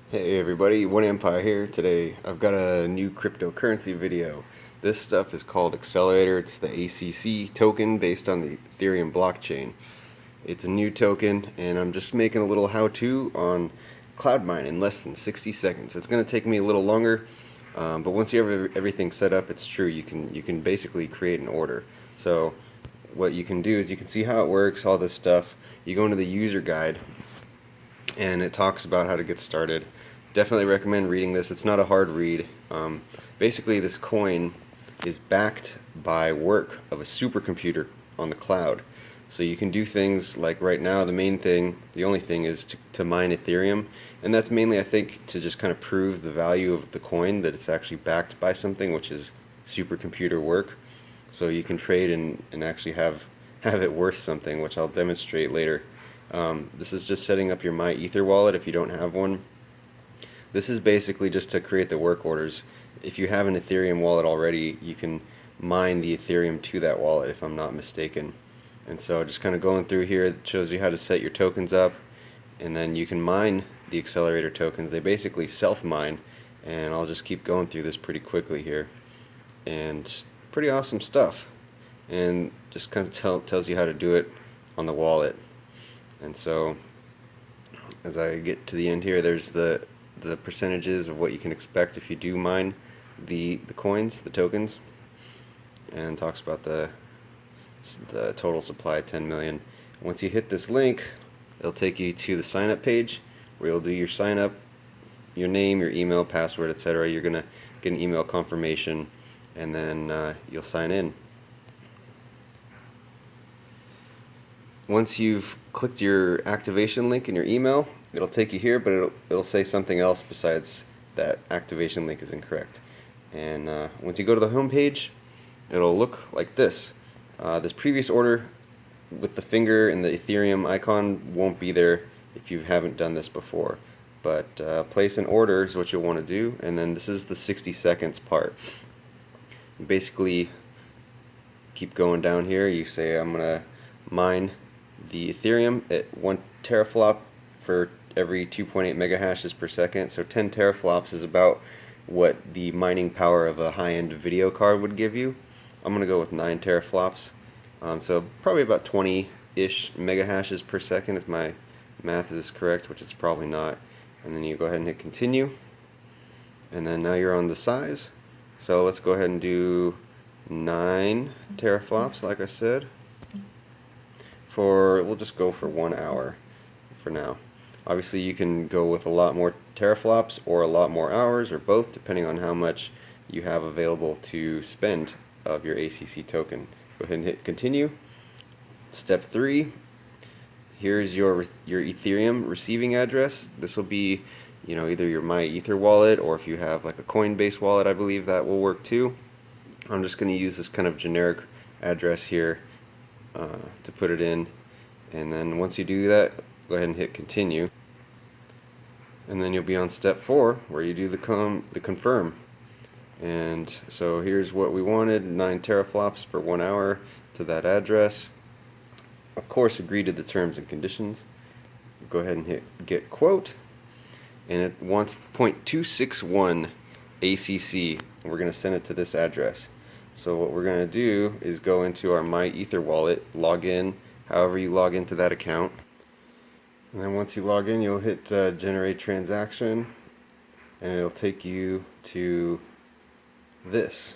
Hey everybody, One Empire here. Today I've got a new cryptocurrency video. This stuff is called Accelerator. It's the ACC token based on the Ethereum blockchain. It's a new token and I'm just making a little how-to on cloud mine in less than 60 seconds. It's going to take me a little longer, but once you have everything set up, it's true. You can basically create an order. So what you can do is you can see how it works, all this stuff. You go into the user guide and it talks about how to get started. Definitely recommend reading this. It's not a hard read. Basically, this coin is backed by work of a supercomputer on the cloud. So you can do things like right now, the only thing is to mine Ethereum. And that's mainly, I think, to just kind of prove the value of the coin, that it's actually backed by something, which is supercomputer work. So you can trade and actually have it worth something, which I'll demonstrate later. This is just setting up your My Ether wallet if you don't have one. This is basically just to create the work orders. If you have an Ethereum wallet already, you can mine the Ethereum to that wallet, if I'm not mistaken. And so just kind of going through here, it shows you how to set your tokens up, and then you can mine the Accelerator tokens. They basically self-mine, and I'll just keep going through this pretty quickly here. And pretty awesome stuff. And just kind of tells you how to do it on the wallet. And so as I get to the end here, there's the percentages of what you can expect if you do mine the coins, the tokens, and talks about the total supply, 10 million. Once you hit this link, it'll take you to the sign up page where you'll do your sign up, your name, your email, password, etc. You're gonna get an email confirmation, and then you'll sign in. Once you've clicked your activation link in your email, it'll take you here, but it'll say something else besides that activation link is incorrect. And once you go to the home page, it'll look like this. This previous order with the finger and the Ethereum icon won't be there if you haven't done this before. But place an order is what you'll want to do, and then this is the 60 seconds part. You basically keep going down here. You say, I'm going to mine the Ethereum at 1 teraflop for every 2.8 megahashes per second. So 10 teraflops is about what the mining power of a high-end video card would give you. I'm going to go with 9 teraflops. So probably about 20-ish megahashes per second if my math is correct, which it's probably not. And then you go ahead and hit continue. And then now you're on the size. So let's go ahead and do 9 teraflops, like I said. We'll just go for 1 hour for now. Obviously you can go with a lot more teraflops or a lot more hours, or both, depending on how much you have available to spend of your ACC token. Go ahead and hit continue. Step 3, here's your Ethereum receiving address. This will be, either your My Ether wallet, or if you have like a Coinbase wallet, I believe that will work too. I'm just going to use this kind of generic address here to put it in, and then once you do that, go ahead and hit continue, and then you'll be on step 4 where you do the confirm. And so here's what we wanted: 9 teraflops for 1 hour to that address. Of course, agree to the terms and conditions. Go ahead and hit get quote, and it wants 0.261 ACC, and we're going to send it to this address. So what we're going to do is go into our My Ether wallet, log in however you log into that account, and then once you log in, you'll hit generate transaction, and it'll take you to this,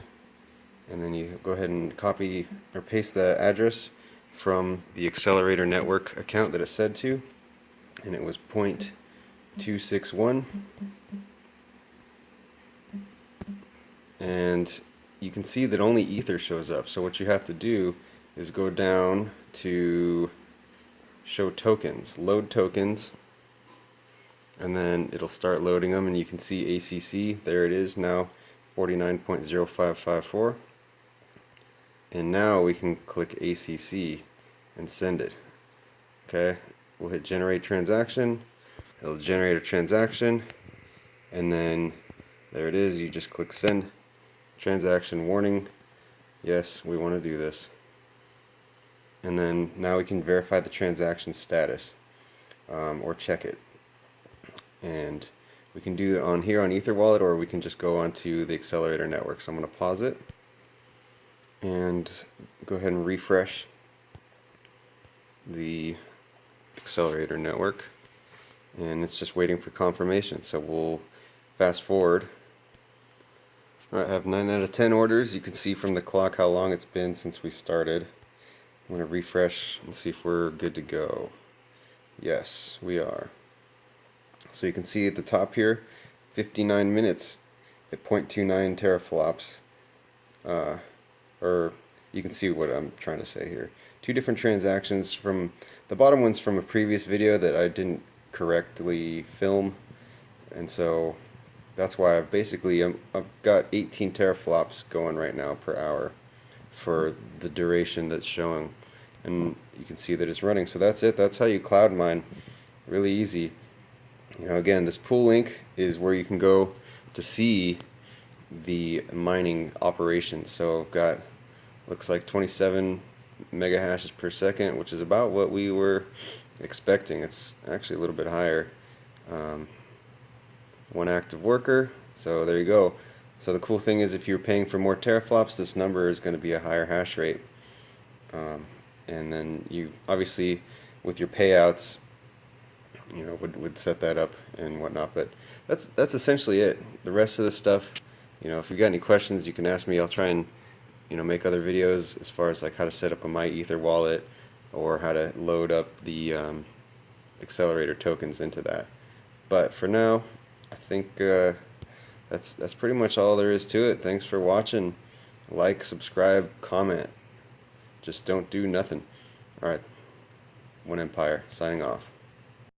and then you go ahead and copy or paste the address from the Accelerator network account that it said to, and it was 0.261, and you can see that only Ether shows up. So what you have to do is go down to show tokens, load tokens, and then it'll start loading them, and you can see ACC, there it is now, 49.0554, and now we can click ACC and send it. Okay, we'll hit generate transaction, it'll generate a transaction, and then there it is, you just click send. Transaction warning, yes, we want to do this. And then now we can verify the transaction status, or check it. And We can do it on here on Ether Wallet, or we can just go onto the Accelerator network. So I'm going to pause it and go ahead and refresh the Accelerator network, and it's just waiting for confirmation. So we'll fast forward. Alright, I have 9 out of 10 orders. You can see from the clock how long it's been since we started. I'm going to refresh and see if we're good to go. Yes, we are. So you can see at the top here, 59 minutes at 0.29 teraflops. Or you can see what I'm trying to say here. 2 different transactions. From the bottom one's from a previous video that I didn't correctly film, and so that's why I've got 18 teraflops going right now per hour for the duration that's showing, and you can see that it's running. So that's it. That's how you cloud mine. Really easy. Again, this pool link is where you can go to see the mining operations. So I've got, looks like 27 mega hashes per second, which is about what we were expecting. It's actually a little bit higher. 1 active worker. So there you go. So the cool thing is, if you're paying for more teraflops, this number is going to be a higher hash rate. And then you obviously, with your payouts, would set that up and whatnot. But that's essentially it. The rest of the stuff, if you got any questions, you can ask me. I'll try and make other videos as far as like how to set up a My Ether wallet, or how to load up the Accelerator tokens into that. But for now, I think that's pretty much all there is to it. Thanks for watching. Like, subscribe, comment. Just don't do nothing. Alright, One Empire, signing off.